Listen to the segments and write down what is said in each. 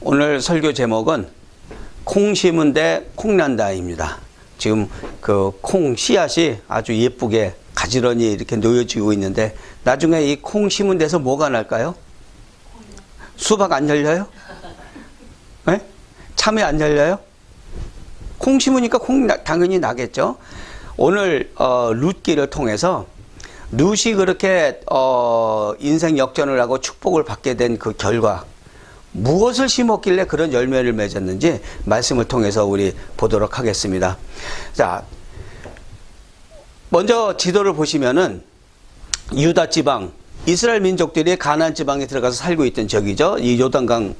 오늘 설교 제목은 콩 심은 데 콩 난다입니다. 지금 그 콩 씨앗이 아주 예쁘게 가지런히 이렇게 놓여지고 있는데 나중에 이 콩 심은 데서 뭐가 날까요? 수박 안 열려요? 네? 참외 안 열려요? 콩 심으니까 당연히 나겠죠. 오늘 룻기를 통해서 룻이 그렇게 인생 역전을 하고 축복을 받게 된 그 결과, 무엇을 심었길래 그런 열매를 맺었는지 말씀을 통해서 우리 보도록 하겠습니다. 자, 먼저 지도를 보시면은 유다 지방, 이스라엘 민족들이 가나안 지방에 들어가서 살고 있던 지역이죠. 이 요단강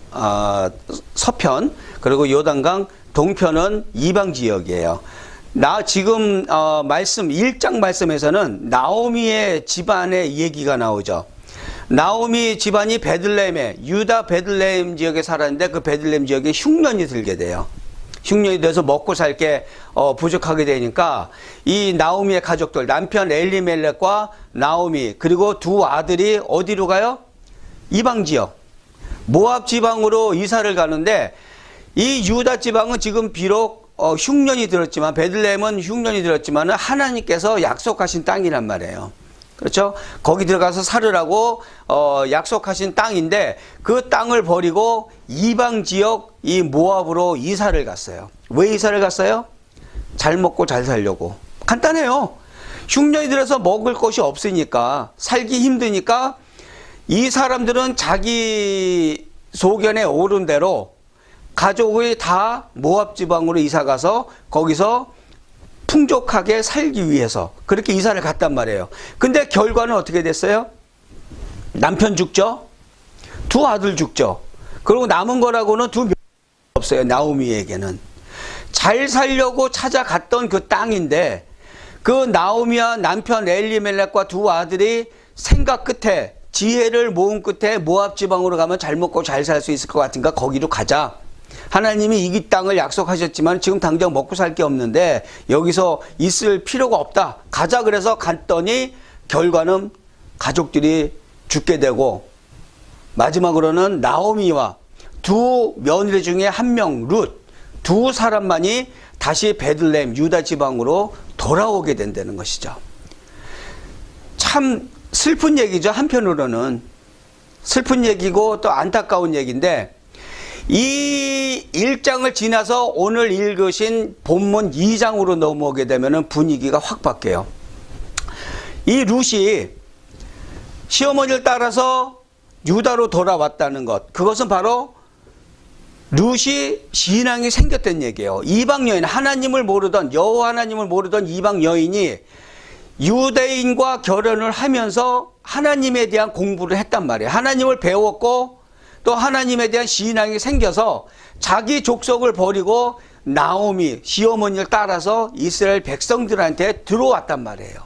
서편, 그리고 요단강 동편은 이방 지역이에요. 지금 말씀 1장 말씀에서는 나오미의 집안의 얘기가 나오죠. 나오미 집안이 베들레헴에, 유다 베들레헴 지역에 살았는데 그 베들레헴 지역에 흉년이 들게 돼요. 흉년이 돼서 먹고 살 게 부족하게 되니까 이 나오미의 가족들, 남편 엘리멜렉과 나오미, 그리고 두 아들이 어디로 가요? 이방 지역, 모압 지방으로 이사를 가는데, 이 유다 지방은 지금 비록 흉년이 들었지만, 베들레헴은 흉년이 들었지만 하나님께서 약속하신 땅이란 말이에요. 그렇죠? 거기 들어가서 살으라고 약속하신 땅인데, 그 땅을 버리고 이방 지역 이 모압으로 이사를 갔어요. 왜 이사를 갔어요? 잘 먹고 잘 살려고. 간단해요. 흉년이 들어서 먹을 것이 없으니까, 살기 힘드니까 이 사람들은 자기 소견에 오른 대로 가족이 다 모압 지방으로 이사 가서 거기서 풍족하게 살기 위해서 그렇게 이사를 갔단 말이에요. 근데 결과는 어떻게 됐어요? 남편 죽죠? 두 아들 죽죠? 그리고 남은 거라고는 두 명 없어요. 나오미에게는. 잘 살려고 찾아갔던 그 땅인데, 그 나오미와 남편 엘리멜렉과 두 아들이 생각 끝에, 지혜를 모은 끝에 모압 지방으로 가면 잘 먹고 잘 살 수 있을 것 같으니까 거기로 가자. 하나님이 이 땅을 약속하셨지만 지금 당장 먹고 살 게 없는데 여기서 있을 필요가 없다. 가자. 그래서 갔더니 결과는 가족들이 죽게 되고, 마지막으로는 나오미와 두 며느리 중에 한 명 룻, 두 사람만이 다시 베들레헴 유다 지방으로 돌아오게 된다는 것이죠. 참 슬픈 얘기죠. 한편으로는 슬픈 얘기고 또 안타까운 얘기인데, 이 1장을 지나서 오늘 읽으신 본문 2장으로 넘어오게 되면 분위기가 확 바뀌어요. 이 룻이 시어머니를 따라서 유다로 돌아왔다는 것, 그것은 바로 룻이 신앙이 생겼다는 얘기예요. 이방 여인, 하나님을 모르던, 여호와 하나님을 모르던 이방 여인이 유대인과 결혼을 하면서 하나님에 대한 공부를 했단 말이에요. 하나님을 배웠고 또 하나님에 대한 신앙이 생겨서 자기 족속을 버리고 나오미 시어머니를 따라서 이스라엘 백성들한테 들어왔단 말이에요.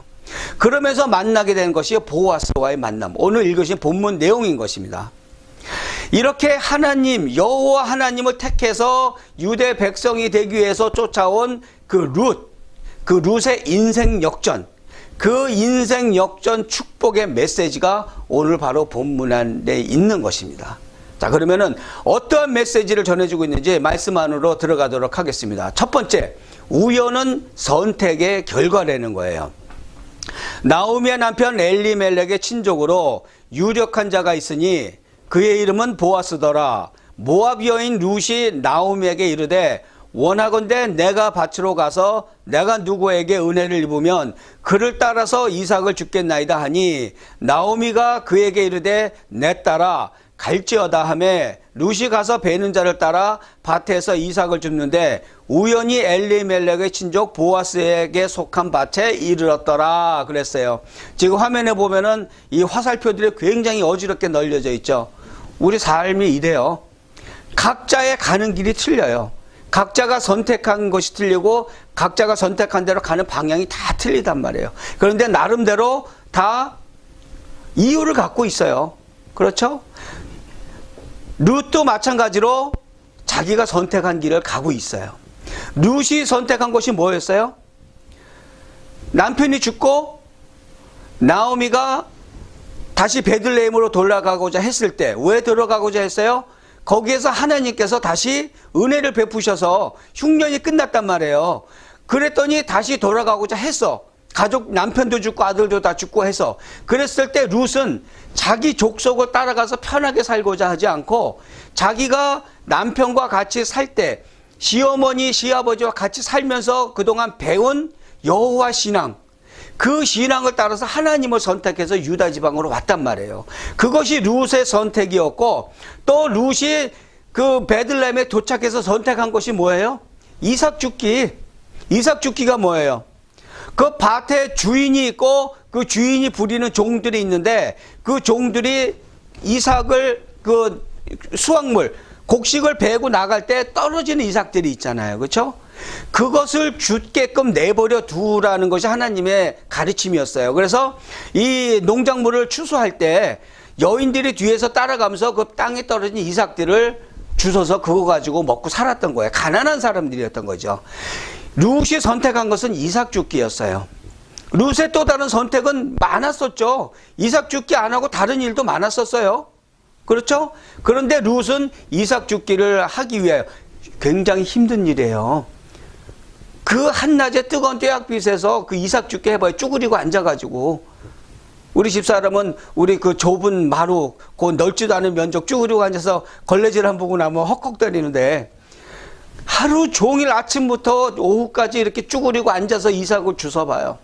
그러면서 만나게 된 것이 보아스와의 만남, 오늘 읽으신 본문 내용인 것입니다. 이렇게 하나님, 여호와 하나님을 택해서 유대 백성이 되기 위해서 쫓아온 그 룻의 인생 역전, 그 인생 역전 축복의 메시지가 오늘 바로 본문 안에 있는 것입니다. 자, 그러면은 어떠한 메시지를 전해주고 있는지 말씀 안으로 들어가도록 하겠습니다. 첫 번째, 우연은 선택의 결과라는 거예요. 나오미의 남편 엘리멜렉의 친족으로 유력한 자가 있으니 그의 이름은 보아스더라. 모압 여인 룻이 나오미에게 이르되, 원하건대 내가 밭으로 가서 내가 누구에게 은혜를 입으면 그를 따라서 이삭을 주겠나이다 하니, 나오미가 그에게 이르되 내 딸아 갈지어다 하매 룻이 가서 베는 자를 따라 밭에서 이삭을 줍는데 우연히 엘리멜렉의 친족 보아스에게 속한 밭에 이르렀더라 그랬어요. 지금 화면에 보면은 이 화살표들이 굉장히 어지럽게 널려져 있죠. 우리 삶이 이래요. 각자의 가는 길이 틀려요. 각자가 선택한 것이 틀리고 각자가 선택한 대로 가는 방향이 다 틀리단 말이에요. 그런데 나름대로 다 이유를 갖고 있어요. 그렇죠? 룻도 마찬가지로 자기가 선택한 길을 가고 있어요. 룻이 선택한 것이 뭐였어요? 남편이 죽고 나오미가 다시 베들레헴으로 돌아가고자 했을 때, 왜 들어가고자 했어요? 거기에서 하나님께서 다시 은혜를 베푸셔서 흉년이 끝났단 말이에요. 그랬더니 다시 돌아가고자 했어. 가족, 남편도 죽고 아들도 다 죽고 해서. 그랬을 때 룻은 자기 족속을 따라가서 편하게 살고자 하지 않고 자기가 남편과 같이 살 때 시어머니, 시아버지와 같이 살면서 그동안 배운 여호와 신앙, 그 신앙을 따라서 하나님을 선택해서 유다 지방으로 왔단 말이에요. 그것이 룻의 선택이었고, 또 룻이 그 베들레헴에 도착해서 선택한 것이 뭐예요? 이삭 죽기. 이삭 죽기가 뭐예요? 그 밭에 주인이 있고 그 주인이 부리는 종들이 있는데 그 종들이 이삭을 그 수확물, 곡식을 베고 나갈 때 떨어지는 이삭들이 있잖아요. 그렇죠? 그것을 죽게끔 내버려 두라는 것이 하나님의 가르침이었어요. 그래서 이 농작물을 추수할 때 여인들이 뒤에서 따라가면서 그 땅에 떨어진 이삭들을 주워서 그거 가지고 먹고 살았던 거예요. 가난한 사람들이었던 거죠. 룻이 선택한 것은 이삭 죽기였어요. 룻의 또 다른 선택은 많았었죠. 이삭 죽기 안 하고 다른 일도 많았었어요. 그렇죠? 그런데 룻은 이삭 죽기를 하기 위해 굉장히 힘든 일이에요. 그 한낮에 뜨거운 떼약빛에서 그 이삭 죽기 해봐요. 쭈그리고 앉아가지고. 우리 집사람은 우리 그 좁은 마루, 그 넓지도 않은 면적 쭈그리고 앉아서 걸레질 한 보고 나면 헉헉거리는데 하루 종일 아침부터 오후까지 이렇게 쭈그리고 앉아서 이삭을 주워봐요.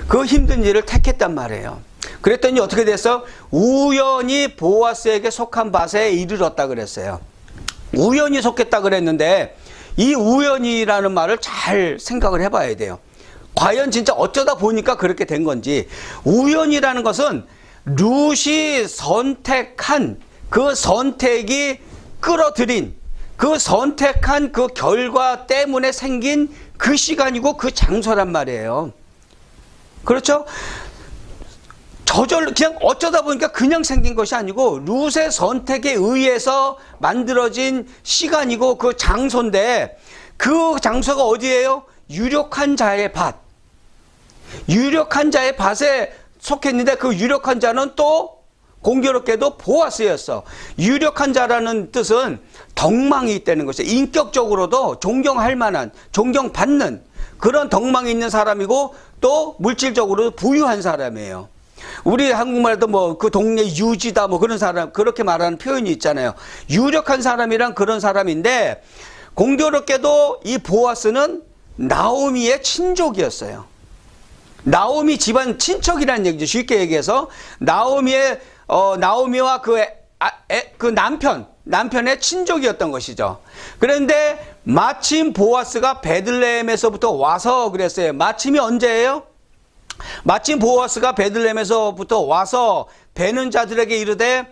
그 힘든 일을 택했단 말이에요. 그랬더니 어떻게 됐어? 우연히 보아스에게 속한 밭에 이르렀다 그랬어요. 우연히 속했다 그랬는데 이 우연이라는 말을 잘 생각을 해봐야 돼요. 과연 진짜 어쩌다 보니까 그렇게 된 건지. 우연이라는 것은 룻이 선택한 그 선택이 끌어들인 그 선택한 그 결과 때문에 생긴 그 시간이고 그 장소란 말이에요. 그렇죠? 저절로 그냥 어쩌다 보니까 그냥 생긴 것이 아니고 룻의 선택에 의해서 만들어진 시간이고 그 장소인데 그 장소가 어디예요? 유력한 자의 밭. 유력한 자의 밭에 속했는데 그 유력한 자는 또 공교롭게도 보아스였어. 유력한 자라는 뜻은 덕망이 있다는 것이에요. 인격적으로도 존경할 만한, 존경받는 그런 덕망이 있는 사람이고 또 물질적으로 부유한 사람이에요. 우리 한국말에도 뭐 그 동네 유지다 뭐 그런 사람 그렇게 말하는 표현이 있잖아요. 유력한 사람이란 그런 사람인데 공교롭게도 이 보아스는 나오미의 친족이었어요. 나오미 집안 친척이라는 얘기죠. 쉽게 얘기해서 나오미와 그 남편의 친족이었던 것이죠. 그런데 마침 보아스가 베들레헴에서부터 와서 그랬어요. 마침이 언제예요? 마침 보아스가 베들레헴에서부터 와서 베는 자들에게 이르되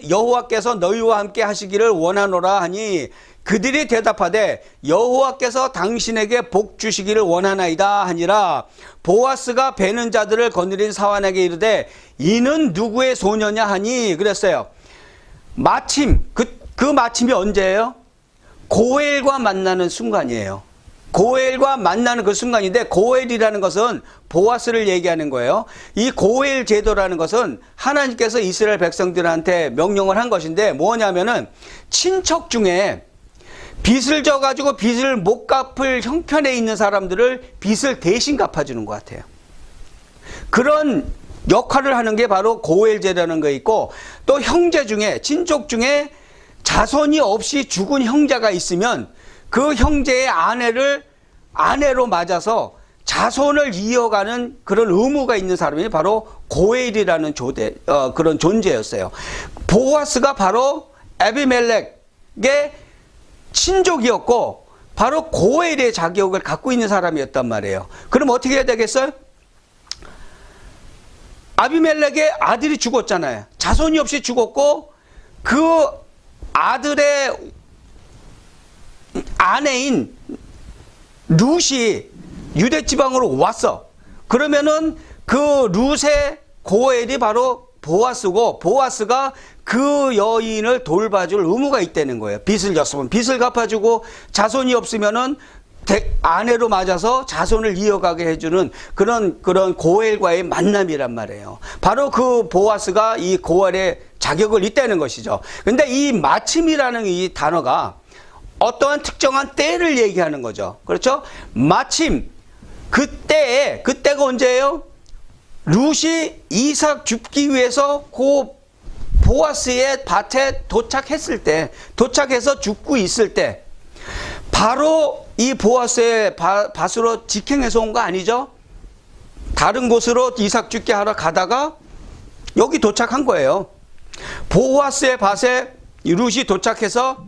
여호와께서 너희와 함께 하시기를 원하노라 하니 그들이 대답하되 여호와께서 당신에게 복 주시기를 원하나이다 하니라. 보아스가 베는 자들을 거느린 사환에게 이르되 이는 누구의 소녀냐 하니 그랬어요. 마침 그 마침이 언제예요? 고엘과 만나는 순간이에요. 고엘과 만나는 그 순간인데 고엘이라는 것은 보아스를 얘기하는 거예요. 이 고엘 제도라는 것은 하나님께서 이스라엘 백성들한테 명령을 한 것인데 뭐냐면은 친척 중에 빚을 져가지고 빚을 못 갚을 형편에 있는 사람들을 빚을 대신 갚아주는 것 같아요. 그런 역할을 하는 게 바로 고엘제라는 거 있고 또 형제 중에 친족 중에 자손이 없이 죽은 형제가 있으면 그 형제의 아내로 맞아서 자손을 이어가는 그런 의무가 있는 사람이 바로 고엘이라는 그런 존재였어요. 보아스가 바로 에비멜렉의 친족이었고 바로 고엘의 자격을 갖고 있는 사람이었단 말이에요. 그럼 어떻게 해야 되겠어요? 아비멜렉의 아들이 죽었잖아요. 자손이 없이 죽었고 그 아들의 아내인 룻이 유대 지방으로 왔어. 그러면은 그 룻의 고엘이 바로 보아스고 보아스가 그 여인을 돌봐줄 의무가 있다는 거예요. 빚을 졌으면 빚을 갚아주고 자손이 없으면은 아내로 맞아서 자손을 이어가게 해주는 그런 고엘과의 만남이란 말이에요. 바로 그 보아스가 이 고엘의 자격을 잇다는 것이죠. 근데 이 마침이라는 이 단어가 어떠한 특정한 때를 얘기하는 거죠. 그렇죠? 마침 그때가 언제예요? 룻이 이삭 줍기 위해서 그 보아스의 밭에 도착했을 때, 도착해서 줍고 있을 때 바로 이 보아스의 밭으로 직행해서 온 거 아니죠? 다른 곳으로 이삭 줍기 하러 가다가 여기 도착한 거예요. 보아스의 밭에 룻이 도착해서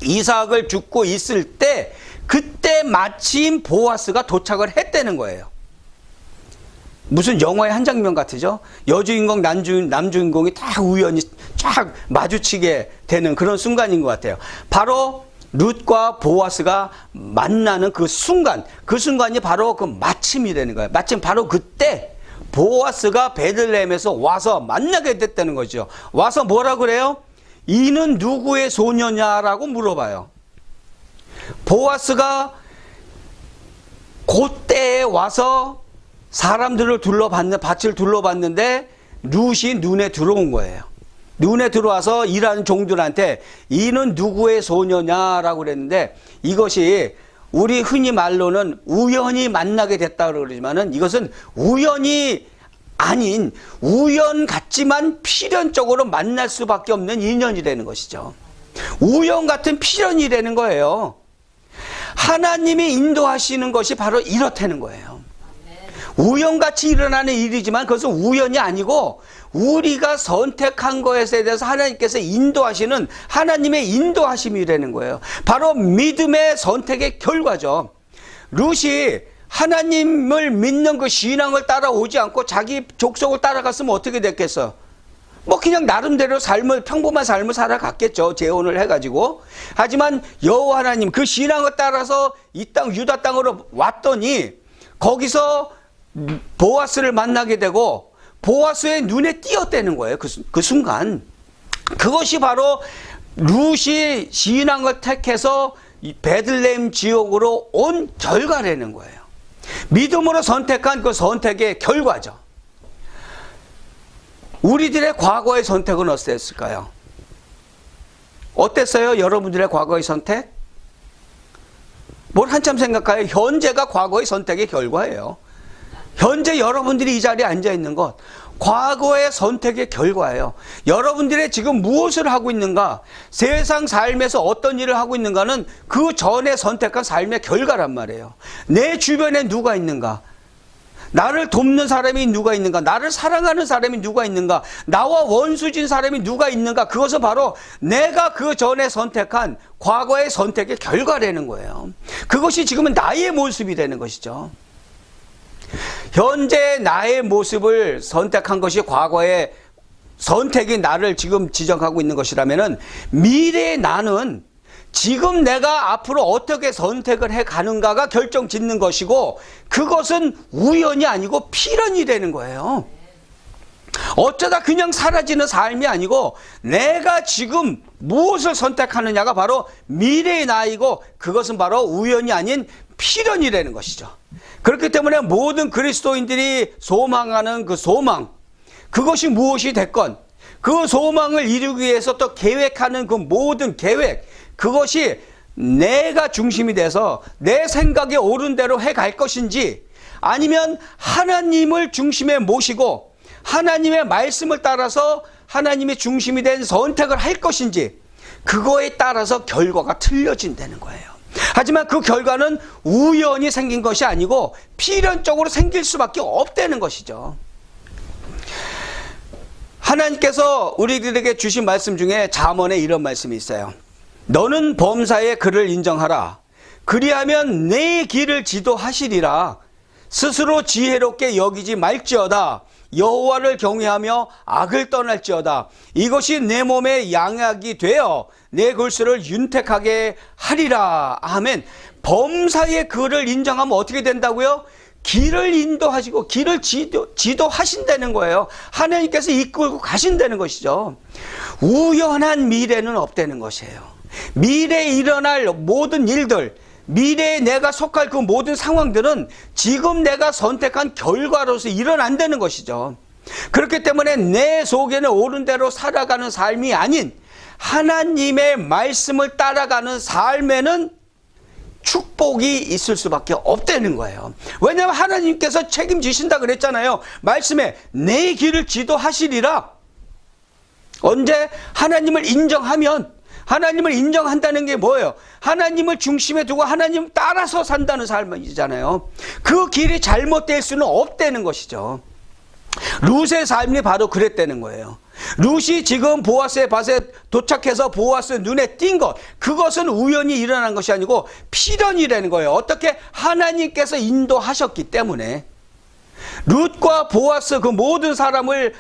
이삭을 줍고 있을 때 그때 마침 보아스가 도착을 했다는 거예요. 무슨 영화의 한 장면 같으죠? 여주인공, 남주인공이 다 우연히 쫙 마주치게 되는 그런 순간인 것 같아요. 바로 룻과 보아스가 만나는 그 순간이 바로 그 마침이라는 거예요. 마침 바로 그때 보아스가 베들레헴에서 와서 만나게 됐다는 거죠. 와서 뭐라 그래요? 이는 누구의 소녀냐라고 물어봐요. 보아스가 그때에 와서 사람들을 밭을 둘러봤는데 룻이 눈에 들어온 거예요. 눈에 들어와서 일하는 종들한테 이는 누구의 소녀냐라고 그랬는데 이것이 우리 흔히 말로는 우연히 만나게 됐다고 그러지만은 이것은 우연이 아닌 우연 같지만 필연적으로 만날 수밖에 없는 인연이라는 것이죠. 우연 같은 필연이라는 거예요. 하나님이 인도하시는 것이 바로 이렇다는 거예요. 우연같이 일어나는 일이지만 그것은 우연이 아니고 우리가 선택한 것에 대해서 하나님께서 인도하시는 하나님의 인도하심이라는 거예요. 바로 믿음의 선택의 결과죠. 룻이 하나님을 믿는 그 신앙을 따라오지 않고 자기 족속을 따라갔으면 어떻게 됐겠어? 뭐 그냥 나름대로 평범한 삶을 살아갔겠죠. 재혼을 해가지고. 하지만 여호와 하나님 그 신앙을 따라서 이 땅 유다 땅으로 왔더니 거기서 보아스를 만나게 되고 보아스의 눈에 띄었다는 거예요. 그 순간. 그것이 바로 룻이 신앙을 택해서 베들레헴 지역으로 온 결과라는 거예요. 믿음으로 선택한 그 선택의 결과죠. 우리들의 과거의 선택은 어땠을까요? 어땠어요? 여러분들의 과거의 선택? 뭘 한참 생각해요? 현재가 과거의 선택의 결과예요. 현재 여러분들이 이 자리에 앉아 있는 것, 과거의 선택의 결과예요. 여러분들이 지금 무엇을 하고 있는가, 세상 삶에서 어떤 일을 하고 있는가는 그 전에 선택한 삶의 결과란 말이에요. 내 주변에 누가 있는가, 나를 돕는 사람이 누가 있는가, 나를 사랑하는 사람이 누가 있는가, 나와 원수진 사람이 누가 있는가, 그것은 바로 내가 그 전에 선택한 과거의 선택의 결과라는 거예요. 그것이 지금은 나의 모습이 되는 것이죠. 현재 나의 모습을 선택한 것이 과거의 선택이 나를 지금 지정하고 있는 것이라면은 미래의 나는 지금 내가 앞으로 어떻게 선택을 해 가는가가 결정 짓는 것이고 그것은 우연이 아니고 필연이 되는 거예요. 어쩌다 그냥 사라지는 삶이 아니고 내가 지금 무엇을 선택하느냐가 바로 미래의 나이고 그것은 바로 우연이 아닌 필연이라는 것이죠. 그렇기 때문에 모든 그리스도인들이 소망하는 그 소망, 그것이 무엇이 됐건 그 소망을 이루기 위해서 또 계획하는 그 모든 계획, 그것이 내가 중심이 돼서 내 생각에 옳은 대로 해갈 것인지 아니면 하나님을 중심에 모시고 하나님의 말씀을 따라서 하나님의 중심이 된 선택을 할 것인지 그거에 따라서 결과가 틀려진다는 거예요. 하지만 그 결과는 우연히 생긴 것이 아니고 필연적으로 생길 수밖에 없다는 것이죠. 하나님께서 우리들에게 주신 말씀 중에 잠언에 이런 말씀이 있어요. 너는 범사의 그를 인정하라. 그리하면 내 길을 지도하시리라. 스스로 지혜롭게 여기지 말지어다. 여호와를 경외하며 악을 떠날지어다. 이것이 내 몸의 양약이 되어 내 골수를 윤택하게 하리라. 아멘. 범사의 그를 인정하면 어떻게 된다고요? 길을 인도하시고 길을 지도하신다는 거예요. 하나님께서 이끌고 가신다는 것이죠. 우연한 미래는 없다는 것이에요. 미래에 일어날 모든 일들, 미래에 내가 속할 그 모든 상황들은 지금 내가 선택한 결과로서 일어난다는 것이죠. 그렇기 때문에 내 속에는 옳은 대로 살아가는 삶이 아닌 하나님의 말씀을 따라가는 삶에는 축복이 있을 수밖에 없다는 거예요. 왜냐하면 하나님께서 책임지신다 그랬잖아요. 말씀에 내 길을 지도하시리라. 언제? 하나님을 인정하면. 하나님을 인정한다는 게 뭐예요? 하나님을 중심에 두고 하나님 따라서 산다는 삶이잖아요. 그 길이 잘못될 수는 없다는 것이죠. 룻의 삶이 바로 그랬다는 거예요. 룻이 지금 보아스의 밭에 도착해서 보아스 눈에 띈 것, 그것은 우연히 일어난 것이 아니고 필연이라는 거예요. 어떻게? 하나님께서 인도하셨기 때문에. 룻과 보아스 그 모든 사람을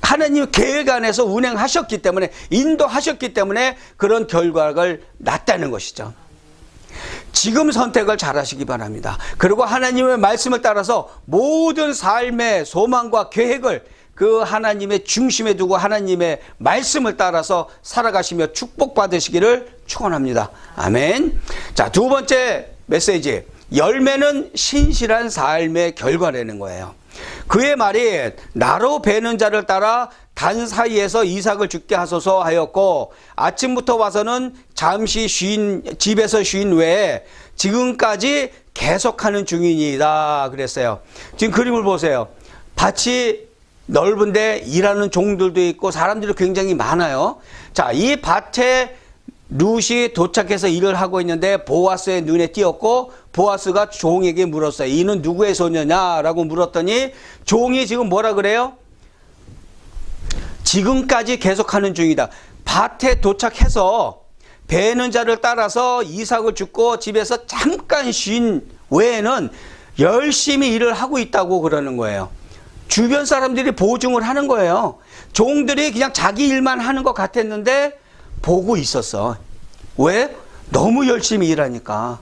하나님 계획 안에서 운행하셨기 때문에, 인도하셨기 때문에 그런 결과를 낳았다는 것이죠. 지금 선택을 잘 하시기 바랍니다. 그리고 하나님의 말씀을 따라서 모든 삶의 소망과 계획을 그 하나님의 중심에 두고 하나님의 말씀을 따라서 살아가시며 축복받으시기를 축원합니다. 아멘. 자, 두 번째 메시지. 열매는 신실한 삶의 결과라는 거예요. 그의 말이 나로 베는 자를 따라 단 사이에서 이삭을 죽게 하소서 하였고, 아침부터 와서는 잠시 집에서 쉰 외에 지금까지 계속하는 중이니이다 그랬어요. 지금 그림을 보세요. 밭이 넓은데 일하는 종들도 있고 사람들이 굉장히 많아요. 자, 이 밭에 룻이 도착해서 일을 하고 있는데 보아스의 눈에 띄었고, 보아스가 종에게 물었어요. 이는 누구의 소녀냐라고 물었더니 종이 지금 뭐라 그래요? 지금까지 계속하는 중이다. 밭에 도착해서 베는 자를 따라서 이삭을 줍고 집에서 잠깐 쉰 외에는 열심히 일을 하고 있다고 그러는 거예요. 주변 사람들이 보증을 하는 거예요. 종들이 그냥 자기 일만 하는 것 같았는데 보고 있었어. 왜? 너무 열심히 일하니까.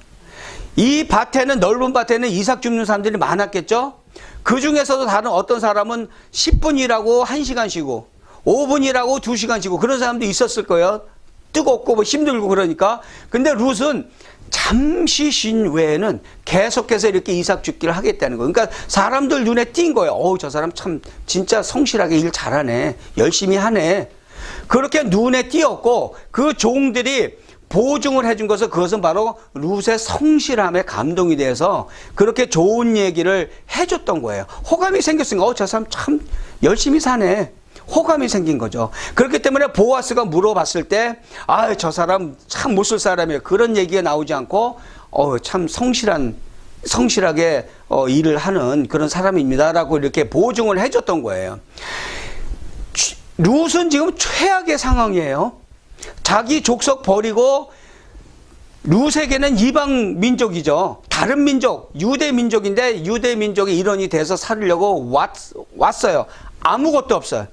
이 밭에는, 넓은 밭에는 이삭 줍는 사람들이 많았겠죠? 그 중에서도 다른 어떤 사람은 10분 일하고 1시간 쉬고 5분 일하고 2시간 쉬고 그런 사람도 있었을 거예요. 뜨겁고 뭐 힘들고 그러니까. 근데 룻은 잠시 쉰 외에는 계속해서 이렇게 이삭 줍기를 하겠다는 거예요. 그러니까 사람들 눈에 띈 거예요. 어우, 저 사람 참 진짜 성실하게 일 잘하네. 열심히 하네. 그렇게 눈에 띄었고, 그 종들이 보증을 해준 것은, 그것은 바로 룻의 성실함에 감동이 돼서 그렇게 좋은 얘기를 해줬던 거예요. 호감이 생겼으니까 저 사람 참 열심히 사네. 호감이 생긴 거죠. 그렇기 때문에 보아스가 물어봤을 때 저 사람 참 못 쓸 사람이에요. 그런 얘기가 나오지 않고 참 성실하게 일을 하는 그런 사람입니다라고 이렇게 보증을 해줬던 거예요. 룻은 지금 최악의 상황이에요. 자기 족속 버리고, 룻에게는 이방 민족이죠. 다른 민족, 유대 민족인데 유대 민족의 일원이 돼서 살으려고 왔어요. 아무것도 없어요.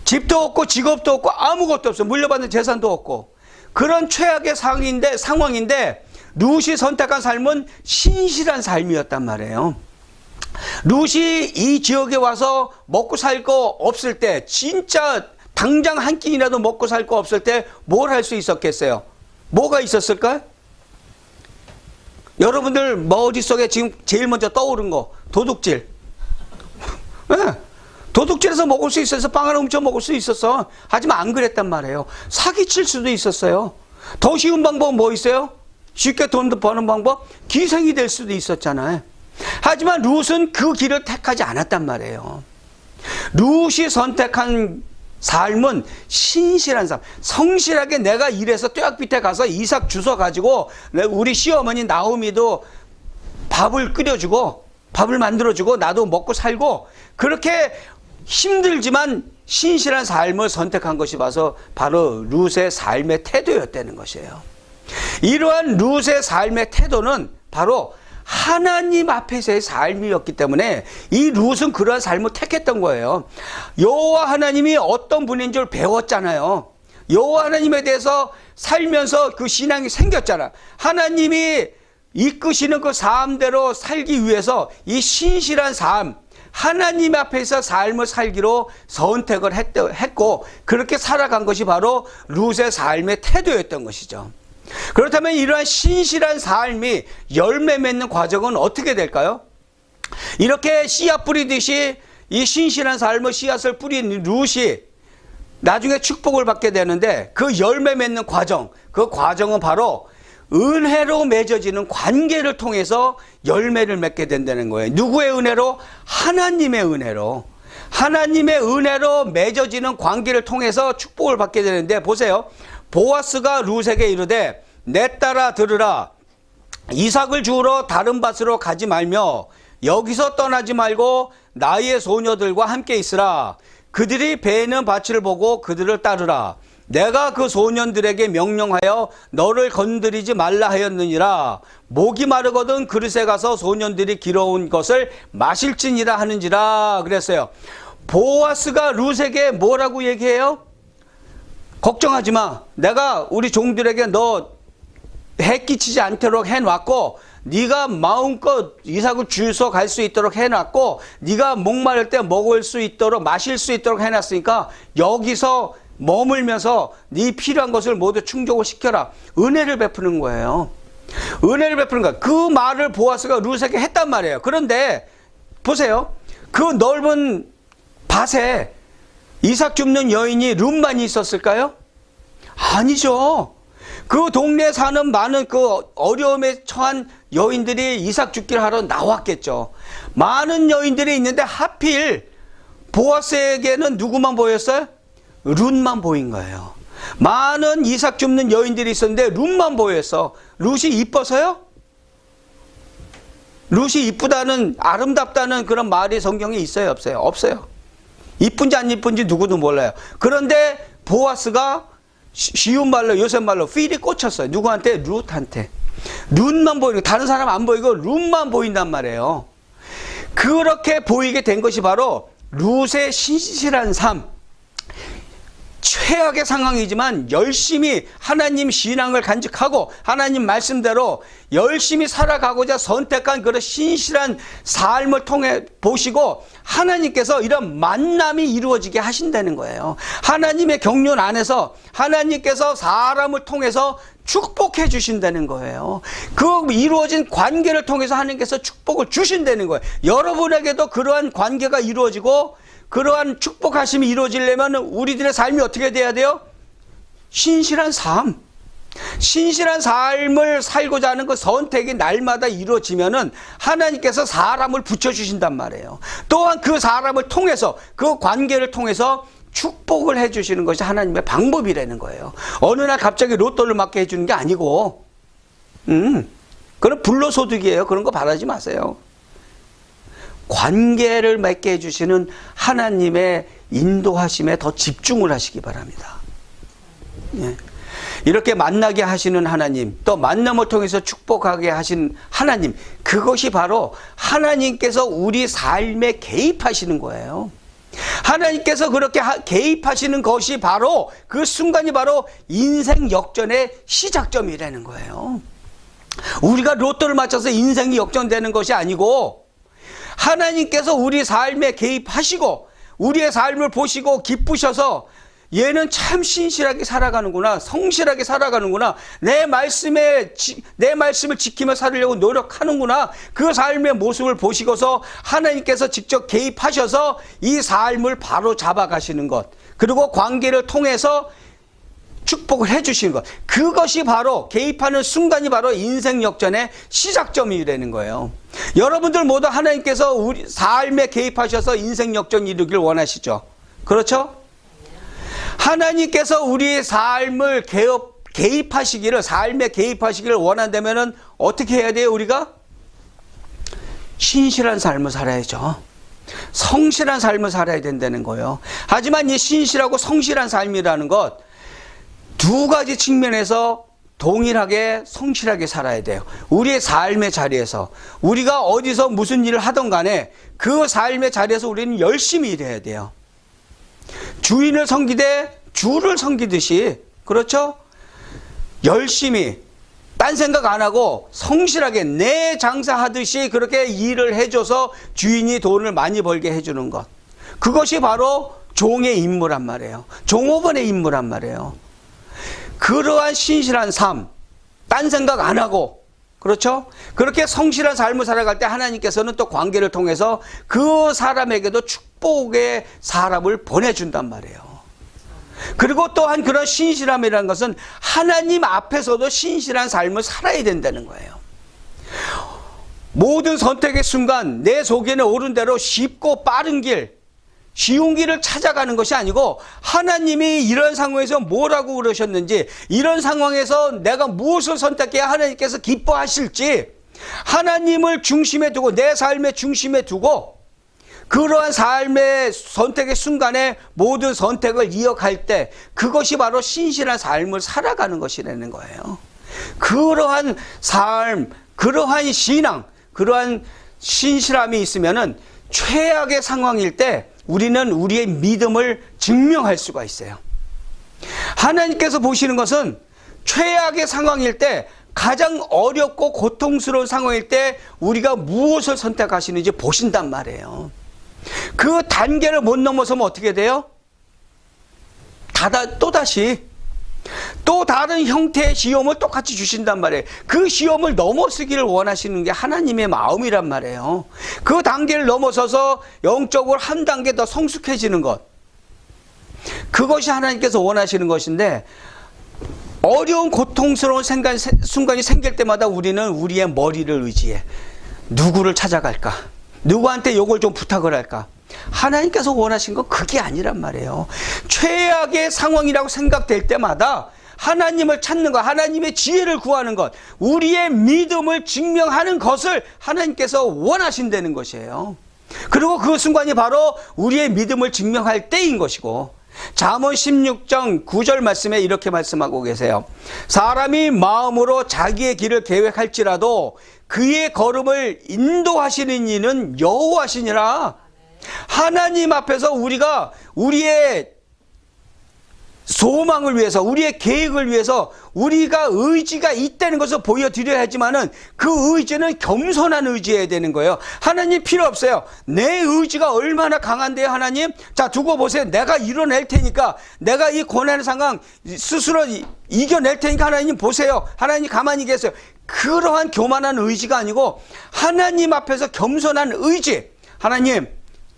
집도 없고 직업도 없고 아무것도 없어요. 물려받는 재산도 없고. 그런 최악의 상황인데 룻이 선택한 삶은 신실한 삶이었단 말이에요. 룻이 이 지역에 와서 먹고 살 거 없을 때, 진짜 당장 한 끼니라도 먹고 살 거 없을 때 뭘 할 수 있었겠어요? 뭐가 있었을까요? 여러분들 머릿속에 지금 제일 먼저 떠오른 거, 도둑질. 네. 도둑질해서 먹을 수 있어서 빵 하나 훔쳐 먹을 수 있었어. 하지만 안 그랬단 말이에요. 사기칠 수도 있었어요. 더 쉬운 방법은 뭐 있어요? 쉽게 돈 버는 방법? 기생이 될 수도 있었잖아요. 하지만 룻은 그 길을 택하지 않았단 말이에요. 룻이 선택한 삶은 신실한 삶. 성실하게 내가 일해서 뙤약빛에 가서 이삭 주워 가지고 우리 시어머니 나오미도 밥을 끓여주고 밥을 만들어주고 나도 먹고 살고, 그렇게 힘들지만 신실한 삶을 선택한 것이 바로 룻의 삶의 태도였다는 것이에요. 이러한 룻의 삶의 태도는 바로 하나님 앞에서의 삶이었기 때문에 이 룻은 그러한 삶을 택했던 거예요. 여호와 하나님이 어떤 분인 줄 배웠잖아요. 여호와 하나님에 대해서 살면서 그 신앙이 생겼잖아. 하나님이 이끄시는 그 삶대로 살기 위해서 이 신실한 삶, 하나님 앞에서 삶을 살기로 선택을 했고, 그렇게 살아간 것이 바로 룻의 삶의 태도였던 것이죠. 그렇다면 이러한 신실한 삶이 열매 맺는 과정은 어떻게 될까요? 이렇게 씨앗 뿌리듯이 이 신실한 삶을 씨앗을 뿌린 룻이 나중에 축복을 받게 되는데 그 열매 맺는 과정, 그 과정은 바로 은혜로 맺어지는 관계를 통해서 열매를 맺게 된다는 거예요. 누구의 은혜로? 하나님의 은혜로. 하나님의 은혜로 맺어지는 관계를 통해서 축복을 받게 되는데 보세요. 보아스가 룻에게 이르되 내 딸아 들으라. 이삭을 주우러 다른 밭으로 가지 말며 여기서 떠나지 말고 나의 소녀들과 함께 있으라. 그들이 베는 밭을 보고 그들을 따르라. 내가 그 소년들에게 명령하여 너를 건드리지 말라 하였느니라. 목이 마르거든 그릇에 가서 소년들이 길어온 것을 마실지니라 하는지라 그랬어요. 보아스가 룻에게 뭐라고 얘기해요? 걱정하지 마. 내가 우리 종들에게 너 해끼치지 않도록 해놨고 네가 마음껏 이삭을 주워서 갈 수 있도록 해놨고 네가 목마를 때 먹을 수 있도록 마실 수 있도록 해놨으니까 여기서 머물면서 네 필요한 것을 모두 충족을 시켜라. 은혜를 베푸는 거예요. 은혜를 베푸는 거야. 그 말을 보아스가 룻에게 했단 말이에요. 그런데 보세요. 그 넓은 밭에 이삭 줍는 여인이 룻만이 있었을까요? 아니죠. 그 동네에 사는 많은 그 어려움에 처한 여인들이 이삭 줍기를 하러 나왔겠죠. 많은 여인들이 있는데 하필 보아스에게는 누구만 보였어요? 룻만 보인 거예요. 많은 이삭 줍는 여인들이 있었는데 룻만 보였어. 룻이 이뻐서요? 룻이 이쁘다는, 아름답다는 그런 말이 성경에 있어요, 없어요? 없어요. 이쁜지 안 이쁜지 누구도 몰라요. 그런데 보아스가 쉬운 말로, 요새 말로 필이 꽂혔어요. 누구한테? 룻한테. 룻만 보이고 다른 사람 안 보이고 룻만 보인단 말이에요. 그렇게 보이게 된 것이 바로 룻의 신실한 삶. 최악의 상황이지만 열심히 하나님 신앙을 간직하고 하나님 말씀대로 열심히 살아가고자 선택한 그런 신실한 삶을 통해 보시고 하나님께서 이런 만남이 이루어지게 하신다는 거예요. 하나님의 경륜 안에서 하나님께서 사람을 통해서 축복해 주신다는 거예요. 그 이루어진 관계를 통해서 하나님께서 축복을 주신다는 거예요. 여러분에게도 그러한 관계가 이루어지고 그러한 축복하심이 이루어지려면 우리들의 삶이 어떻게 돼야 돼요? 신실한 삶. 신실한 삶을 살고자 하는 그 선택이 날마다 이루어지면은 하나님께서 사람을 붙여주신단 말이에요. 또한 그 사람을 통해서, 그 관계를 통해서 축복을 해주시는 것이 하나님의 방법이라는 거예요. 어느 날 갑자기 로또를 맞게 해주는 게 아니고, 그건 불로소득이에요. 그런 거 바라지 마세요. 관계를 맺게 해주시는 하나님의 인도하심에 더 집중을 하시기 바랍니다. 예. 이렇게 만나게 하시는 하나님, 또 만남을 통해서 축복하게 하신 하나님, 그것이 바로 하나님께서 우리 삶에 개입하시는 거예요. 하나님께서 그렇게 개입하시는 것이 바로 그 순간이 바로 인생 역전의 시작점이라는 거예요. 우리가 로또를 맞춰서 인생이 역전되는 것이 아니고 하나님께서 우리 삶에 개입하시고 우리의 삶을 보시고 기쁘셔서 얘는 참 신실하게 살아가는구나, 성실하게 살아가는구나, 내 말씀을 지키며 살으려고 노력하는구나, 그 삶의 모습을 보시고서 하나님께서 직접 개입하셔서 이 삶을 바로 잡아가시는 것, 그리고 관계를 통해서 축복을 해주시는 것, 그것이 바로 개입하는 순간이 바로 인생 역전의 시작점이라는 거예요. 여러분들 모두 하나님께서 우리 삶에 개입하셔서 인생 역전 이루기를 원하시죠. 그렇죠? 하나님께서 우리 삶을 개입하시기를, 삶에 개입하시기를 원한다면 어떻게 해야 돼요? 우리가 신실한 삶을 살아야죠. 성실한 삶을 살아야 된다는 거예요. 하지만 이 신실하고 성실한 삶이라는 것 두 가지 측면에서 동일하게 성실하게 살아야 돼요. 우리의 삶의 자리에서, 우리가 어디서 무슨 일을 하던 간에 그 삶의 자리에서 우리는 열심히 일해야 돼요. 주인을 섬기되 주를 섬기듯이, 그렇죠? 열심히 딴 생각 안 하고 성실하게 내 장사하듯이 그렇게 일을 해줘서 주인이 돈을 많이 벌게 해주는 것, 그것이 바로 종의 임무란 말이에요. 종업원의 임무란 말이에요. 그러한 신실한 삶, 딴 생각 안 하고 그렇죠? 그렇게 성실한 삶을 살아갈 때 하나님께서는 또 관계를 통해서 그 사람에게도 축복의 사람을 보내준단 말이에요. 그리고 또한 그런 신실함이라는 것은 하나님 앞에서도 신실한 삶을 살아야 된다는 거예요. 모든 선택의 순간 내 속에는 옳은 대로 쉽고 빠른 길, 쉬운 길을 찾아가는 것이 아니고 하나님이 이런 상황에서 뭐라고 그러셨는지, 이런 상황에서 내가 무엇을 선택해야 하나님께서 기뻐하실지 하나님을 중심에 두고, 내 삶의 중심에 두고 그러한 삶의 선택의 순간에 모든 선택을 이어갈 때 그것이 바로 신실한 삶을 살아가는 것이라는 거예요. 그러한 삶, 그러한 신앙, 그러한 신실함이 있으면은 최악의 상황일 때 우리는 우리의 믿음을 증명할 수가 있어요. 하나님께서 보시는 것은 최악의 상황일 때, 가장 어렵고 고통스러운 상황일 때 우리가 무엇을 선택하시는지 보신단 말이에요. 그 단계를 못 넘어서면 어떻게 돼요? 또다시 또 다른 형태의 시험을 똑같이 주신단 말이에요. 그 시험을 넘어서기를 원하시는 게 하나님의 마음이란 말이에요. 그 단계를 넘어서서 영적으로 한 단계 더 성숙해지는 것, 그것이 하나님께서 원하시는 것인데, 어려운 고통스러운 순간이 생길 때마다 우리는 우리의 머리를 의지해 누구를 찾아갈까, 누구한테 요걸 좀 부탁을 할까. 하나님께서 원하신 건 그게 아니란 말이에요. 최악의 상황이라고 생각될 때마다 하나님을 찾는 것, 하나님의 지혜를 구하는 것, 우리의 믿음을 증명하는 것을 하나님께서 원하신다는 것이에요. 그리고 그 순간이 바로 우리의 믿음을 증명할 때인 것이고, 잠언 16장 9절 말씀에 이렇게 말씀하고 계세요. 사람이 마음으로 자기의 길을 계획할지라도 그의 걸음을 인도하시는 이는 여호와시니라. 하나님 앞에서 우리가 우리의 소망을 위해서, 우리의 계획을 위해서 우리가 의지가 있다는 것을 보여드려야 하지만은 그 의지는 겸손한 의지여야 되는 거예요. 하나님 필요 없어요. 내 의지가 얼마나 강한데요, 하나님? 자, 두고 보세요. 내가 이뤄낼 테니까, 내가 이 고난의 상황 스스로 이겨낼 테니까 하나님 보세요. 하나님 가만히 계세요. 그러한 교만한 의지가 아니고 하나님 앞에서 겸손한 의지. 하나님,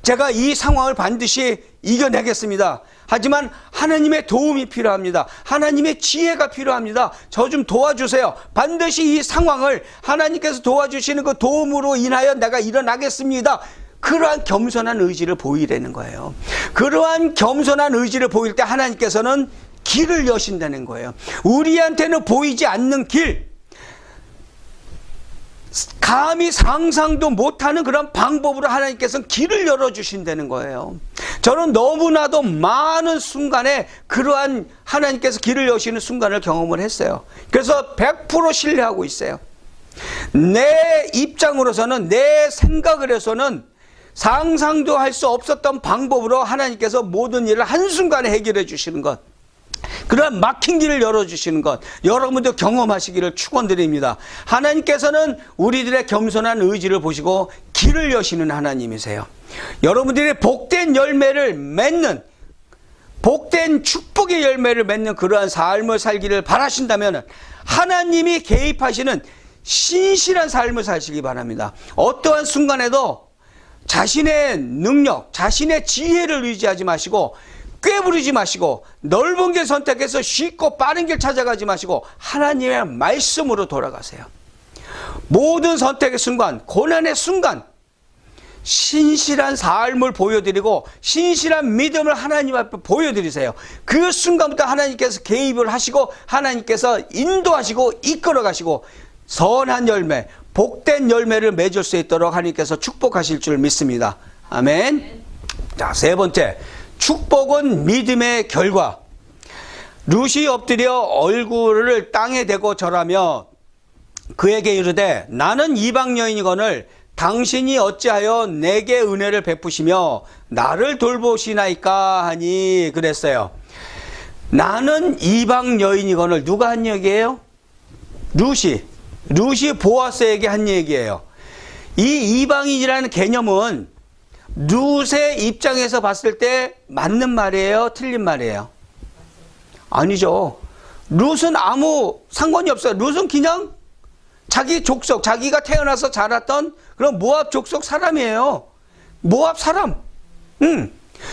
제가 이 상황을 반드시 이겨내겠습니다. 하지만 하나님의 도움이 필요합니다. 하나님의 지혜가 필요합니다. 저 좀 도와주세요. 반드시 이 상황을 하나님께서 도와주시는 그 도움으로 인하여 내가 일어나겠습니다. 그러한 겸손한 의지를 보이라는 거예요. 그러한 겸손한 의지를 보일 때 하나님께서는 길을 여신다는 거예요. 우리한테는 보이지 않는 길, 감히 상상도 못하는 그런 방법으로 하나님께서는 길을 열어주신다는 거예요. 저는 너무나도 많은 순간에 그러한 하나님께서 길을 여시는 순간을 경험을 했어요. 그래서 100% 신뢰하고 있어요. 내 입장으로서는, 내 생각을 해서는 상상도 할 수 없었던 방법으로 하나님께서 모든 일을 한순간에 해결해 주시는 것, 그런 막힌 길을 열어주시는 것, 여러분도 경험하시기를 축원드립니다. 하나님께서는 우리들의 겸손한 의지를 보시고 길을 여시는 하나님이세요. 여러분들이 복된 열매를 맺는, 복된 축복의 열매를 맺는 그러한 삶을 살기를 바라신다면 하나님이 개입하시는 신실한 삶을 사시기 바랍니다. 어떠한 순간에도 자신의 능력, 자신의 지혜를 의지하지 마시고, 꾀부리지 마시고, 넓은 길 선택해서 쉽고 빠른 길 찾아가지 마시고 하나님의 말씀으로 돌아가세요. 모든 선택의 순간, 고난의 순간 신실한 삶을 보여드리고 신실한 믿음을 하나님 앞에 보여드리세요. 그 순간부터 하나님께서 개입을 하시고 하나님께서 인도하시고 이끌어 가시고 선한 열매, 복된 열매를 맺을 수 있도록 하나님께서 축복하실 줄 믿습니다. 아멘. 자, 세 번째, 축복은 믿음의 결과. 룻이 엎드려 얼굴을 땅에 대고 절하며 그에게 이르되 나는 이방 여인이거늘 당신이 어찌하여 내게 은혜를 베푸시며 나를 돌보시나이까 하니 그랬어요. 나는 이방 여인이거늘, 누가 한 얘기예요? 룻이 보아스에게 한 얘기예요. 이 이방인이라는 개념은 룻의 입장에서 봤을 때 맞는 말이에요? 틀린 말이에요? 아니죠. 룻은 아무 상관이 없어요. 룻은 그냥 자기 족속, 자기가 태어나서 자랐던 그런 모압 족속 사람이에요. 모압 사람.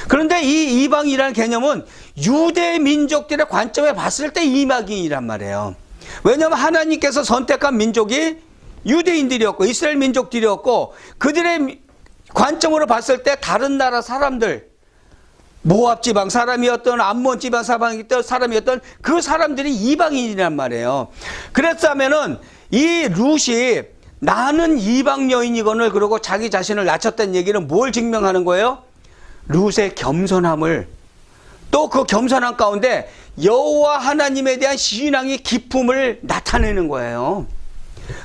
그런데 이 이방이라는 개념은 유대 민족들의 관점에 봤을 때 이방인이란 말이에요. 왜냐하면 하나님께서 선택한 민족이 유대인들이었고 이스라엘 민족들이었고 그들의 관점으로 봤을 때 다른 나라 사람들, 모압 지방 사람이었던 암몬 지방 사람이었던 그 사람들이 이방인이란 말이에요. 그랬다면은 이 룻이 나는 이방 여인이거늘 그러고 자기 자신을 낮췄다는 얘기는 뭘 증명하는 거예요? 룻의 겸손함을, 또 그 겸손함 가운데 여호와 하나님에 대한 신앙의 기품을 나타내는 거예요.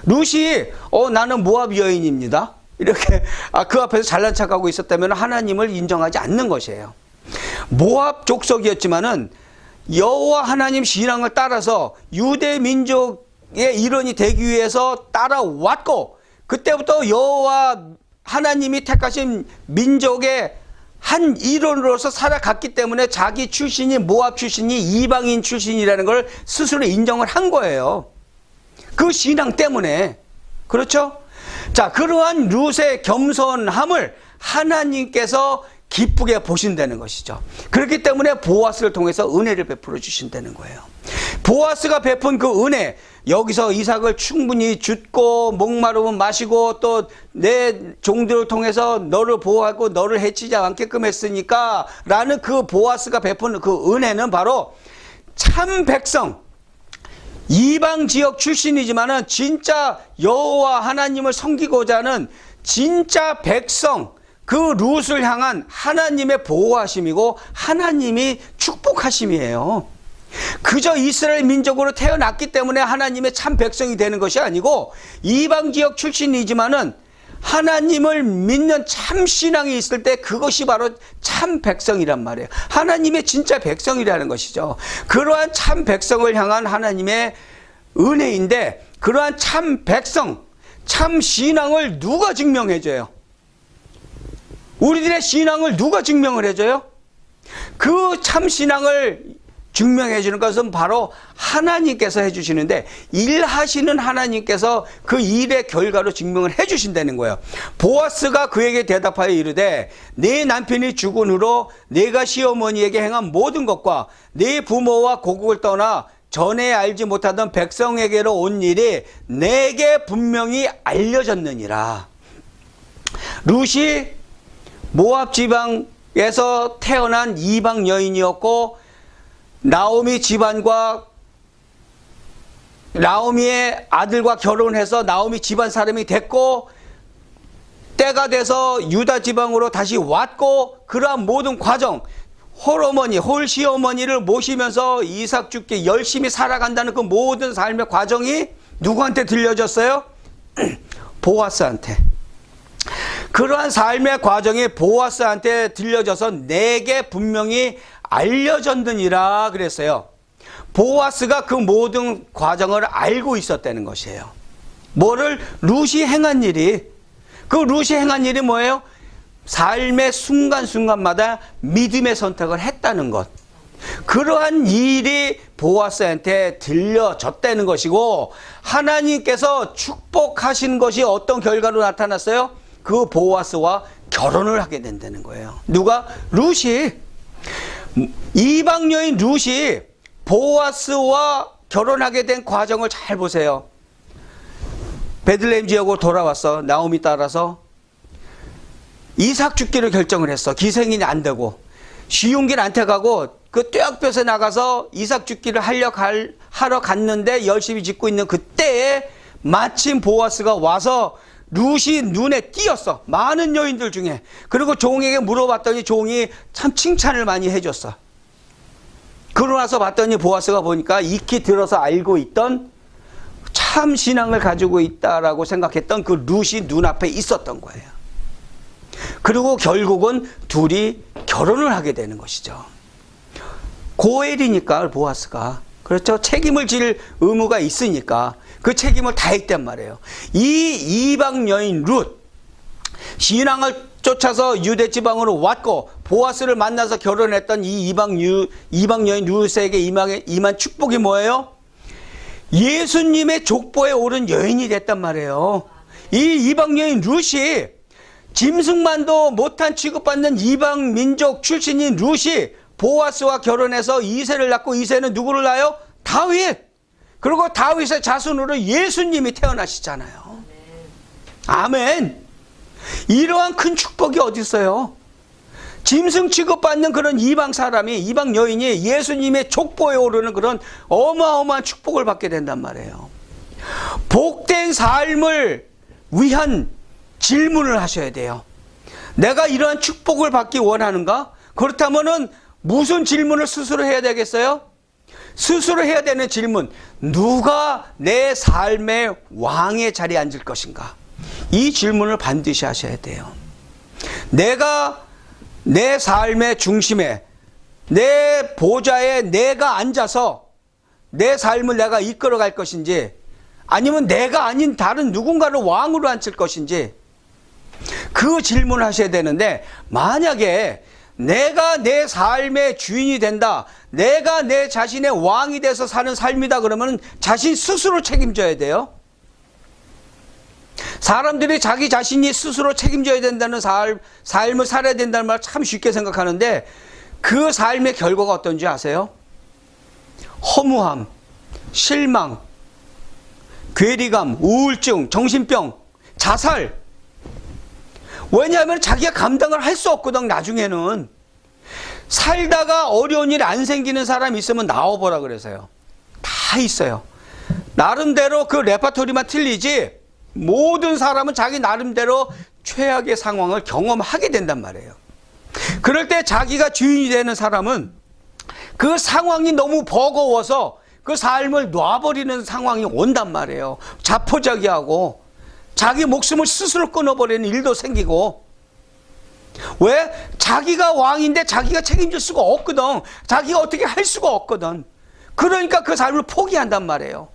룻이 나는 모압 여인입니다 이렇게 그 앞에서 잘난 척하고 있었다면 하나님을 인정하지 않는 것이에요. 모압 족속이었지만은 여호와 하나님 신앙을 따라서 유대 민족의 일원이 되기 위해서 따라왔고 그때부터 여호와 하나님이 택하신 민족의 한 일원으로서 살아갔기 때문에 자기 출신이 모압 출신이 이방인 출신이라는 걸 스스로 인정을 한 거예요. 그 신앙 때문에. 그렇죠? 자, 그러한 룻의 겸손함을 하나님께서 기쁘게 보신다는 것이죠. 그렇기 때문에 보아스를 통해서 은혜를 베풀어 주신다는 거예요. 보아스가 베푼 그 은혜, 여기서 이삭을 충분히 줍고 목마르면 마시고 또 내 종들을 통해서 너를 보호하고 너를 해치지 않게끔 했으니까 라는 그 보아스가 베푼 그 은혜는 바로 참 백성, 이방 지역 출신이지만은 진짜 여호와 하나님을 섬기고자 하는 진짜 백성, 그 룻을 향한 하나님의 보호하심이고 하나님이 축복하심이에요. 그저 이스라엘 민족으로 태어났기 때문에 하나님의 참 백성이 되는 것이 아니고 이방 지역 출신이지만은 하나님을 믿는 참 신앙이 있을 때 그것이 바로 참 백성이란 말이에요. 하나님의 진짜 백성이라는 것이죠. 그러한 참 백성을 향한 하나님의 은혜인데 그러한 참 백성, 참 신앙을 누가 증명해줘요? 우리들의 신앙을 누가 증명을 해줘요? 그 참 신앙을 증명해 주는 것은 바로 하나님께서 해주시는데 일하시는 하나님께서 그 일의 결과로 증명을 해 주신다는 거예요. 보아스가 그에게 대답하여 이르되 내 남편이 죽은 후로 내가 시어머니에게 행한 모든 것과 내 부모와 고국을 떠나 전에 알지 못하던 백성에게로 온 일이 내게 분명히 알려졌느니라. 룻이 모압 지방에서 태어난 이방 여인이었고 나오미 집안과 나오미의 아들과 결혼해서 나오미 집안 사람이 됐고 때가 돼서 유다 지방으로 다시 왔고 그러한 모든 과정 홀어머니 홀시어머니를 모시면서 이삭 죽게 열심히 살아간다는 그 모든 삶의 과정이 누구한테 들려졌어요? 보아스한테. 그러한 삶의 과정이 보아스한테 들려져서 내게 분명히 알려졌느니라 그랬어요. 보아스가 그 모든 과정을 알고 있었다는 것이에요. 뭐를? 룻이 행한 일이. 그 룻이 행한 일이 뭐예요? 삶의 순간순간마다 믿음의 선택을 했다는 것. 그러한 일이 보아스한테 들려졌다는 것이고 하나님께서 축복하신 것이 어떤 결과로 나타났어요? 그 보아스와 결혼을 하게 된다는 거예요. 누가? 룻이. 이방 여인 룻이 보아스와 결혼하게 된 과정을 잘 보세요. 베들레헴 지역으로 돌아왔어. 나오미 따라서 이삭 죽기를 결정을 했어. 기생이 안 되고 쉬운 길 안 태가고 그 뙤약볕에 나가서 이삭 죽기를 하러 갔는데 열심히 짓고 있는 그때에 마침 보아스가 와서 룻이 눈에 띄었어. 많은 여인들 중에. 그리고 종에게 물어봤더니 종이 참 칭찬을 많이 해줬어. 그러고 나서 봤더니 보아스가 보니까 익히 들어서 알고 있던 참 신앙을 가지고 있다라고 생각했던 그 룻이 눈앞에 있었던 거예요. 그리고 결국은 둘이 결혼을 하게 되는 것이죠. 고엘이니까 보아스가. 그렇죠. 책임을 질 의무가 있으니까 그 책임을 다했단 말이에요. 이 이방 여인 룻, 신앙을 쫓아서 유대 지방으로 왔고 보아스를 만나서 결혼했던 이 이방 여인 룻에게 임한 축복이 뭐예요? 예수님의 족보에 오른 여인이 됐단 말이에요. 이 이방 여인 룻이 짐승만도 못한 취급받는 이방 민족 출신인 룻이 보아스와 결혼해서 이새를 낳고 이새는 누구를 낳아요? 다윗. 그리고 다윗의 자손으로 예수님이 태어나시잖아요. 아멘. 이러한 큰 축복이 어디 있어요? 짐승 취급받는 그런 이방 사람이, 이방 여인이 예수님의 족보에 오르는 그런 어마어마한 축복을 받게 된단 말이에요. 복된 삶을 위한 질문을 하셔야 돼요. 내가 이러한 축복을 받기 원하는가? 그렇다면은 무슨 질문을 스스로 해야 되겠어요? 스스로 해야 되는 질문, 누가 내 삶의 왕의 자리에 앉을 것인가? 이 질문을 반드시 하셔야 돼요. 내가 내 삶의 중심에, 내 보좌에 내가 앉아서 내 삶을 내가 이끌어 갈 것인지, 아니면 내가 아닌 다른 누군가를 왕으로 앉힐 것인지, 그 질문을 하셔야 되는데, 만약에 내가 내 삶의 주인이 된다, 내가 내 자신의 왕이 돼서 사는 삶이다 그러면 자신 스스로 책임져야 돼요. 사람들이 자기 자신이 스스로 책임져야 된다는 삶을 살아야 된다는 말 참 쉽게 생각하는데, 그 삶의 결과가 어떤지 아세요? 허무함, 실망, 괴리감, 우울증, 정신병, 자살. 왜냐하면 자기가 감당을 할 수 없거든. 나중에는 살다가 어려운 일 안 생기는 사람이 있으면 나와보라 그래서요. 다 있어요. 나름대로 그 레파토리만 틀리지 모든 사람은 자기 나름대로 최악의 상황을 경험하게 된단 말이에요. 그럴 때 자기가 주인이 되는 사람은 그 상황이 너무 버거워서 그 삶을 놔버리는 상황이 온단 말이에요. 자포자기하고 자기 목숨을 스스로 끊어버리는 일도 생기고. 왜? 자기가 왕인데 자기가 책임질 수가 없거든. 자기가 어떻게 할 수가 없거든. 그러니까 그 삶을 포기한단 말이에요.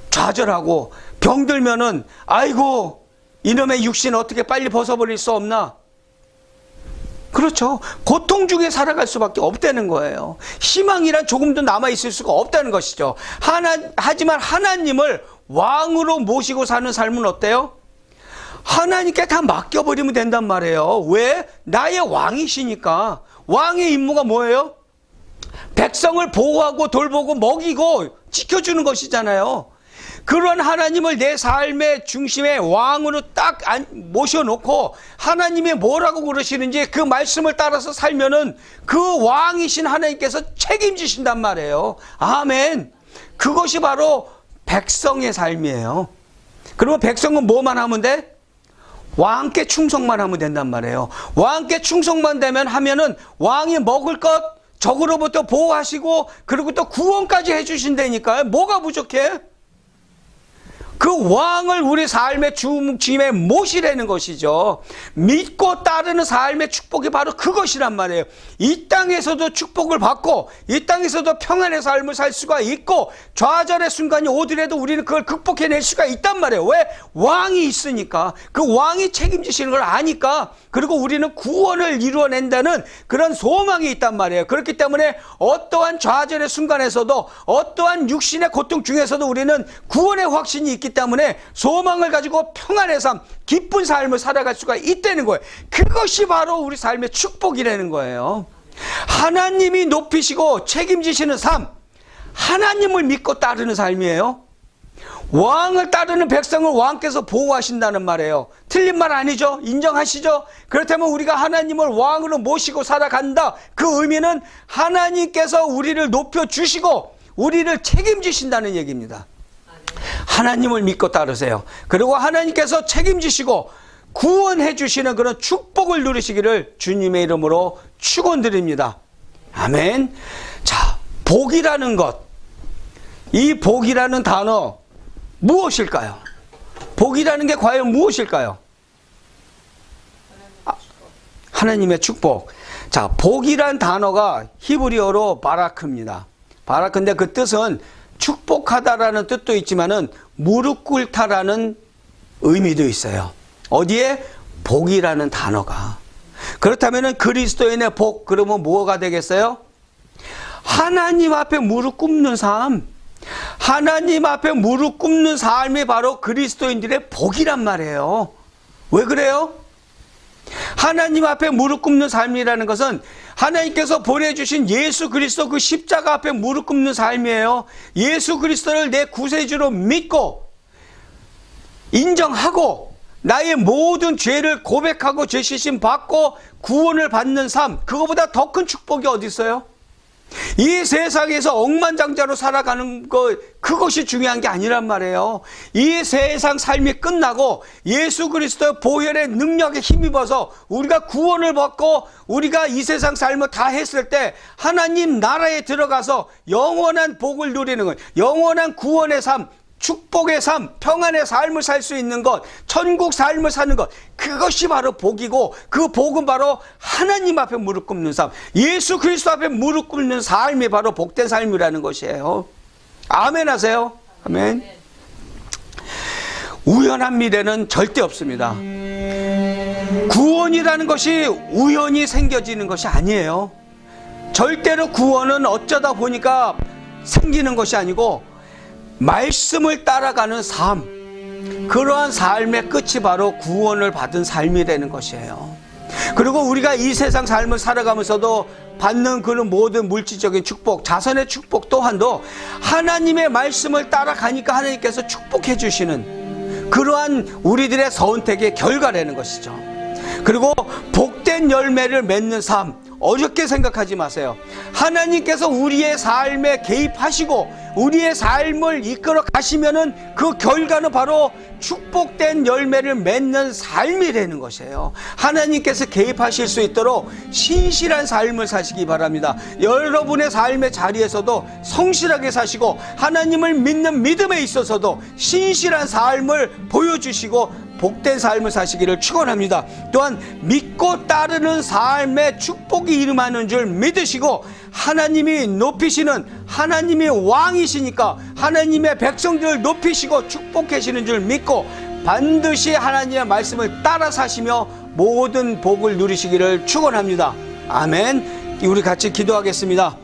좌절하고 병들면은 아이고 이놈의 육신 어떻게 빨리 벗어버릴 수 없나. 그렇죠. 고통 중에 살아갈 수밖에 없다는 거예요. 희망이란 조금도 남아있을 수가 없다는 것이죠. 하지만 하나님을 왕으로 모시고 사는 삶은 어때요? 하나님께 다 맡겨버리면 된단 말이에요. 왜? 나의 왕이시니까. 왕의 임무가 뭐예요? 백성을 보호하고 돌보고 먹이고 지켜주는 것이잖아요. 그런 하나님을 내 삶의 중심에 왕으로 딱 모셔놓고 하나님이 뭐라고 그러시는지 그 말씀을 따라서 살면은 그 왕이신 하나님께서 책임지신단 말이에요. 아멘. 그것이 바로 백성의 삶이에요. 그러면 백성은 뭐만 하면 돼? 왕께 충성만 하면 된단 말이에요. 왕께 충성만 하면은 왕이 먹을 것 적으로부터 보호하시고 그리고 또 구원까지 해주신다니까요. 뭐가 부족해? 그 왕을 우리 삶의 중심에 모시라는 것이죠. 믿고 따르는 삶의 축복이 바로 그것이란 말이에요. 이 땅에서도 축복을 받고 이 땅에서도 평안의 삶을 살 수가 있고 좌절의 순간이 오더라도 우리는 그걸 극복해낼 수가 있단 말이에요. 왜? 왕이 있으니까. 그 왕이 책임지시는 걸 아니까. 그리고 우리는 구원을 이루어낸다는 그런 소망이 있단 말이에요. 그렇기 때문에 어떠한 좌절의 순간에서도 어떠한 육신의 고통 중에서도 우리는 구원의 확신이 있기 때문에 소망을 가지고 평안의 삶, 기쁜 삶을 살아갈 수가 있다는 거예요. 그것이 바로 우리 삶의 축복이라는 거예요. 하나님이 높이시고 책임지시는 삶, 하나님을 믿고 따르는 삶이에요. 왕을 따르는 백성을 왕께서 보호하신다는 말이에요. 틀린 말 아니죠? 인정하시죠? 그렇다면 우리가 하나님을 왕으로 모시고 살아간다. 그 의미는 하나님께서 우리를 높여주시고 우리를 책임지신다는 얘기입니다. 하나님을 믿고 따르세요. 그리고 하나님께서 책임지시고 구원해 주시는 그런 축복을 누리시기를 주님의 이름으로 축원드립니다. 아멘. 자, 복이라는 것, 이 복이라는 단어 무엇일까요? 복이라는 게 과연 무엇일까요? 하나님의 축복. 자, 복이란 단어가 히브리어로 바라크입니다. 바라크인데 그 뜻은 축복하다라는 뜻도 있지만은 무릎 꿇다라는 의미도 있어요. 어디에? 복이라는 단어가. 그렇다면은 그리스도인의 복, 그러면 뭐가 되겠어요? 하나님 앞에 무릎 꿇는 삶, 하나님 앞에 무릎 꿇는 삶이 바로 그리스도인들의 복이란 말이에요. 왜 그래요? 하나님 앞에 무릎 꿇는 삶이라는 것은 하나님께서 보내주신 예수 그리스도 그 십자가 앞에 무릎 꿇는 삶이에요. 예수 그리스도를 내 구세주로 믿고 인정하고 나의 모든 죄를 고백하고 죄 씻음 받고 구원을 받는 삶, 그거보다 더 큰 축복이 어디 있어요? 이 세상에서 억만장자로 살아가는 그것이 중요한 게 아니란 말이에요. 이 세상 삶이 끝나고 예수 그리스도의 보혈의 능력에 힘입어서 우리가 구원을 받고 우리가 이 세상 삶을 다 했을 때 하나님 나라에 들어가서 영원한 복을 누리는 것, 영원한 구원의 삶, 축복의 삶, 평안의 삶을 살 수 있는 것, 천국 삶을 사는 것, 그것이 바로 복이고 그 복은 바로 하나님 앞에 무릎 꿇는 삶, 예수 그리스도 앞에 무릎 꿇는 삶이 바로 복된 삶이라는 것이에요. 아멘 하세요. 아멘. 우연한 미래는 절대 없습니다. 구원이라는 것이 우연히 생겨지는 것이 아니에요. 절대로 구원은 어쩌다 보니까 생기는 것이 아니고 말씀을 따라가는 삶, 그러한 삶의 끝이 바로 구원을 받은 삶이라는 것이에요. 그리고 우리가 이 세상 삶을 살아가면서도 받는 그런 모든 물질적인 축복, 자선의 축복 또한도 하나님의 말씀을 따라가니까 하나님께서 축복해 주시는 그러한 우리들의 선택의 결과라는 것이죠. 그리고 복된 열매를 맺는 삶, 어렵게 생각하지 마세요. 하나님께서 우리의 삶에 개입하시고 우리의 삶을 이끌어 가시면은 그 결과는 바로 축복된 열매를 맺는 삶이 되는 것이에요. 하나님께서 개입하실 수 있도록 신실한 삶을 사시기 바랍니다. 여러분의 삶의 자리에서도 성실하게 사시고 하나님을 믿는 믿음에 있어서도 신실한 삶을 보여주시고 복된 삶을 사시기를 축원합니다. 또한 믿고 따르는 삶에 축복이 임하는 줄 믿으시고 하나님이 높이시는 하나님이 왕이시니까 하나님의 백성들을 높이시고 축복하시는 줄 믿고 반드시 하나님의 말씀을 따라 사시며 모든 복을 누리시기를 축원합니다. 아멘. 우리 같이 기도하겠습니다.